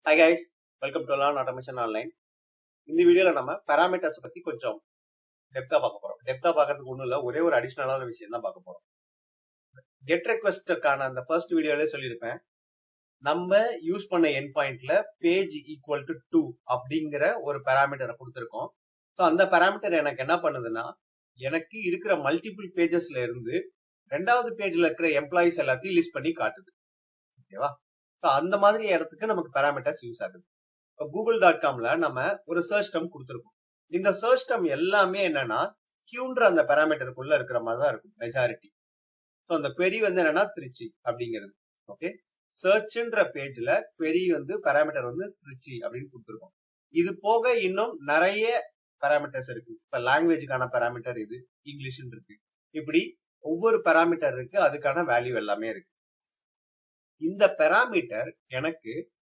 Hi guys, welcome to Learn Automation Online. இந்த வீடியோல நம்ம parameters பத்தி கொஞ்சம் டெப்தா பார்க்க போறோம். டெப்தா பார்க்கிறதுக்கு ஒண்ணும் இல்ல, ஒரே ஒரு அடிஷனலான விஷயம் தான் பார்க்க போறோம். கெட் ரெக்வெஸ்ட்கான அந்த ஃபர்ஸ்ட் வீடியோலயே சொல்லியிருப்பேன். நம்ம யூஸ் பண்ண எண்ட் பாயிண்ட்ல பேஜ் ஈக்குவல் டு 2 அப்படிங்கிற ஒரு பாராமீட்டரை கொடுத்திருக்கோம். ஸோ அந்த பாராமீட்டர் எனக்கு என்ன பண்ணுதுன்னா, எனக்கு இருக்கிற மல்டிபிள் பேஜஸ்ல இருந்து ரெண்டாவது பேஜ்ல இருக்கிற எம்ப்ளாயிஸ் எல்லாத்தையும் லிஸ்ட் பண்ணி காட்டுது. ஓகேவா? ஸோ அந்த மாதிரி இடத்துக்கு நமக்கு பாராமீட்டர்ஸ் யூஸ் ஆகுது. இப்போ google.comல நம்ம ஒரு சர்ச் டெர்ம் கொடுத்துருக்கோம். இந்த சர்ச் டெர்ம் எல்லாமே என்னன்னா கியூன்ற அந்த பாராமீட்டருக்குள்ள இருக்கிற மாதிரி தான் இருக்கும் மெஜாரிட்டி. ஸோ அந்த query வந்து என்னன்னா திருச்சி அப்படிங்கிறது. ஓகே, சர்ச்ன்ற பேஜ்ல query வந்து பாராமீட்டர் வந்து திருச்சி அப்படின்னு கொடுத்துருக்கோம். இது போக இன்னும் நிறைய பாராமீட்டர்ஸ் இருக்கு. இப்ப லாங்குவேஜுக்கான பாராமீட்டர் இது, இங்கிலீஷ்னு இருக்கு. இப்படி ஒவ்வொரு பாராமீட்டர் இருக்கு, அதுக்கான வேல்யூ எல்லாமே இருக்கு. இந்த பாராமீட்டர் எனக்கு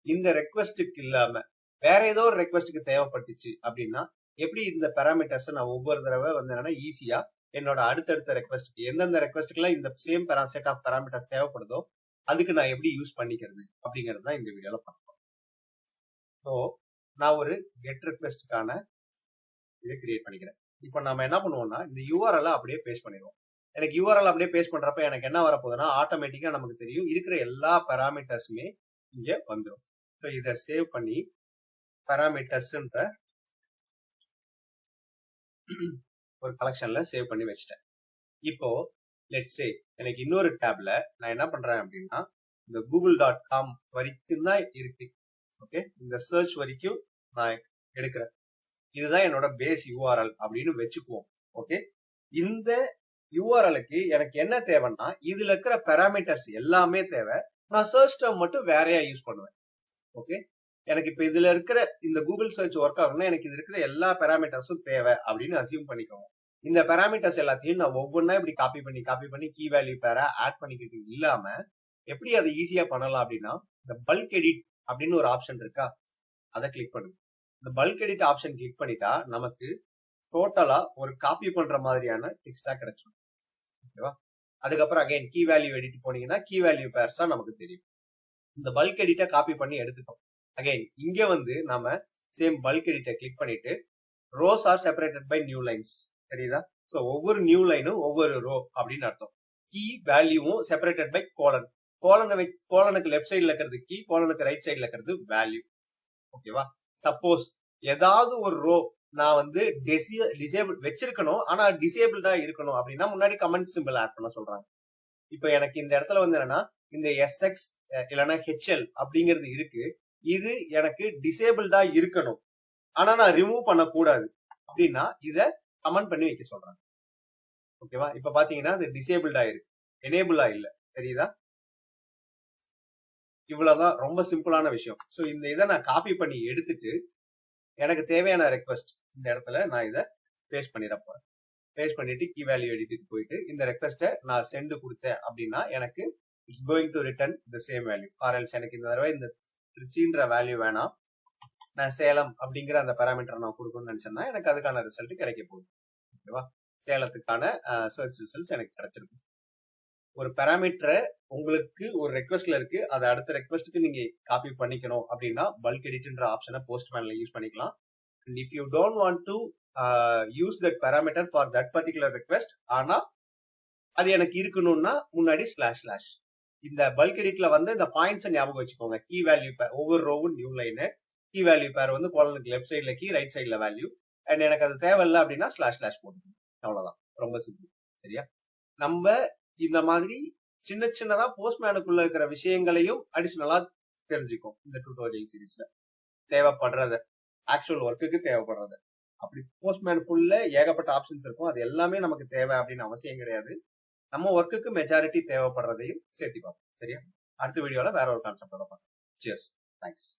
இந்த ரெக்வெஸ்டுக்கு இல்லாம வேற ஏதோ ஒரு ரெக்வெஸ்டுக்கு தேவைப்பட்டுச்சு அப்படின்னா எப்படி இந்த பாராமீட்டர்ஸ் நான் ஒவ்வொரு தடவை வந்து என்னன்னா ஈஸியா என்னோட அடுத்தடுத்த ரெக்வெஸ்ட்டுக்கு எந்தெந்த ரெக்வெஸ்ட்டுக்குலாம் இந்த சேம் செட் ஆஃப் பாராமீட்டர்ஸ் தேவைப்படுதோ அதுக்கு நான் எப்படி யூஸ் பண்ணிக்கிறது அப்படிங்கிறது தான் இந்த வீடியோல பார்ப்போம். ஸோ நான் ஒரு கெட் ரெக்வெஸ்டுக்கான இதை கிரியேட் பண்ணிக்கிறேன். இப்போ நம்ம என்ன பண்ணுவோம்னா இந்த யூஆர்எல் அப்படியே பேஸ்ட் பண்ணிடுவோம். எனக்கு யூஆர்எல் அப்படியே பேஸ்ட் பண்றப்ப எனக்கு என்ன வரப்போகுதுன்னா ஆட்டோமேட்டிக்கா நமக்கு தெரியும் இருக்கிற எல்லா பாராமீட்டர்ஸுமே இங்க வந்துடும். ஸோ இதை சேவ் பண்ணி பாராமீட்டர்ஸ்ன்ற ஒரு கலெக்ஷன்ல சேவ் பண்ணி வச்சிட்டேன். இப்போ லெட்ஸ் சே எனக்கு இன்னொரு டேப்ல நான் என்ன பண்றேன் அப்படின்னா இந்த google.com வரைக்கும் தான் இருக்கு. ஓகே, இந்த சர்ச் வரைக்கும் நான் எடுக்கிறேன். இதுதான் என்னோட பேஸ் யூஆர்எல் அப்படின்னு வச்சுக்குவோம். ஓகே, இந்த யூஆர்எலுக்கு எனக்கு என்ன தேவைன்னா இதுல இருக்கிற பாராமீட்டர்ஸ் எல்லாமே தேவை. நான் சர்ச் டெர்ம் மட்டும் வேறையா யூஸ் பண்ணுவேன். ஓகே, எனக்கு இப்ப இதுல இருக்கிற இந்த கூகுள் சர்ச் ஒர்க் ஆகணும்னா எனக்கு இது இருக்கிற எல்லா பாராமீட்டர்ஸும் தேவை அப்படின்னு அசியூம் பண்ணிக்கோங்க. இந்த பாராமீட்டர்ஸ் எல்லாத்தையும் நான் ஒவ்வொன்றா இப்படி காப்பி பண்ணி கீ வேல்யூ பேரா ஆட் பண்ணிக்கிட்டு இல்லாம எப்படி அதை ஈஸியா பண்ணலாம் அப்படின்னா இந்த பல்க் எடிட் அப்படின்னு ஒரு ஆப்ஷன் இருக்கா, அதை கிளிக் பண்ணுங்க. இந்த பல்க் எடிட் ஆப்ஷன் கிளிக் பண்ணிட்டா நமக்கு டோட்டலா ஒரு காப்பி பண்ற மாதிரியான டெக்ஸ்டா கிடைச்சிடும். ஓகேவா? அதுக்கப்புறம் அகைன் கீ வேல்யூ எடிட் போனீங்கன்னா கீ வேல்யூ பேர்ஸா நமக்கு தெரியும். இந்த பல்க் எடிட்டை காப்பி பண்ணி எடுத்துட்டோம். அகைன் இங்க வந்து நாம சேம் பல்க் எடிட்டை கிளிக் பண்ணிட்டு rows are separated by new lines, தெரியுதா? ஸோ ஒவ்வொரு நியூ லைனும் ஒவ்வொரு ரோ அப்படின்னு அர்த்தம். கீ வேல்யூவும் செப்பரேட்டட் பை கோலன். கோலனுக்கு லெஃப்ட் சைட்ல இருக்கிறது கீ, கோலனுக்கு ரைட் சைட்ல இருக்கிறது வேல்யூ. ஓகேவா? சப்போஸ் ஏதாவது ஒரு ரோ நான் வந்து டிசேபிள் வச்சிருக்கணும் ஆனா டிசேபிள்டா இருக்கணும் அப்படின்னா முன்னாடி கமெண்ட் சிம்பிள் ஆட் பண்ண சொல்றாங்க. இப்ப எனக்கு இந்த இடத்துல வந்து என்னன்னா இந்த எஸ்எக்ஸ் இல்லைன்னா ஹெச்எல் அப்படிங்கிறது இருக்கு, இது எனக்கு டிசேபிள்டா இருக்கணும் ஆனா நான் ரிமூவ் பண்ணக்கூடாது அப்படின்னா இத கமெண்ட் பண்ணி வைக்க சொல்றாங்க. ஓகேவா? இப்ப பாத்தீங்கன்னா இது டிசேபிள்டா இருக்கு, எனேபிளா இல்ல, தெரியுதா? இவ்வளவுதான், ரொம்ப சிம்பிளான விஷயம். ஸோ இந்த இதை நான் காப்பி பண்ணி எடுத்துட்டு எனக்கு தேவையான ரெக்வெஸ்ட் இந்த இடத்துல நான் இதை பேஸ்ட் பண்ணிட போறேன். பேஸ்ட் பண்ணிட்டு கீ வேல்யூ எடிட்டுக்கு போயிட்டு இந்த ரெக்வெஸ்ட்டை நான் சென்ட் கொடுத்தேன் அப்படின்னா எனக்கு it's going to return the same value. ஆர்எல்ஸ் எனக்கு இந்த தடவை இந்த திருச்சின்ற வேல்யூ வேணாம், நான் சேலம் அப்படிங்கிற அந்த பாராமீட்டர் நான் கொடுக்கணும்னு நினைச்சேன்னா எனக்கு அதுக்கான ரிசல்ட் கிடைக்க போகுது. ஓகேவா? சேலத்துக்கான சர்ச் ரிசல்ட்ஸ் எனக்கு கிடைச்சிருக்கும். ஒரு பாராமீட்டரை உங்களுக்கு ஒரு ரெக்வெஸ்ட்ல இருக்கு, அதை அடுத்த ரெக்வெஸ்ட்டுக்கு நீங்க காப்பி பண்ணிக்கணும் அப்படின்னா பல்க் எடிட்ன்ற ஆப்ஷனை போஸ்ட்மேன்ல யூஸ் பண்ணிக்கலாம். And if you don't want to use that parameter for that particular request, ஆனா அது எனக்கு இருக்கணும்னா முன்னாடி // இந்த பல்க் எடிட்ல வந்து இந்த பாயிண்ட்ஸ் ஞாபகம் வச்சுக்கோங்க. கீ வேல்யூ பேர் ஒவ்வொரு ரோவும் new line, key value pair வந்து கோலனுக்கு லெஃப்ட் சைட்ல கீ, ரைட் சைட்ல வேல்யூ. அண்ட் எனக்கு அது தேவையில்லை அப்படின்னா // போட்டுக்கணும். அவ்வளவுதான், ரொம்ப சிம்பிள். சரியா? நம்ம இந்த மாதிரி சின்ன சின்னதா போஸ்ட்மேனுக்குள்ள இருக்கிற விஷயங்களையும் அடிஷனலா தெரிஞ்சுக்கும் இந்த டியூட்டோரியல் சீரீஸ்ல. தேவைப்படுறத ஆக்சுவல் ஒர்க்குக்கு தேவைப்படுறத, அப்படி போஸ்ட்மேனுக்குள்ள ஏகப்பட்ட ஆப்ஷன்ஸ் இருக்கும், அது எல்லாமே நமக்கு தேவை அப்படின்னு அவசியம் கிடையாது. நம்ம ஒர்க்குக்கு மெஜாரிட்டி தேவைப்படுறதையும் சேர்த்து பார்ப்போம். சரியா? அடுத்த வீடியோல வேற ஒரு கான்செப்டோட பார்ப்போம். Cheers, thanks.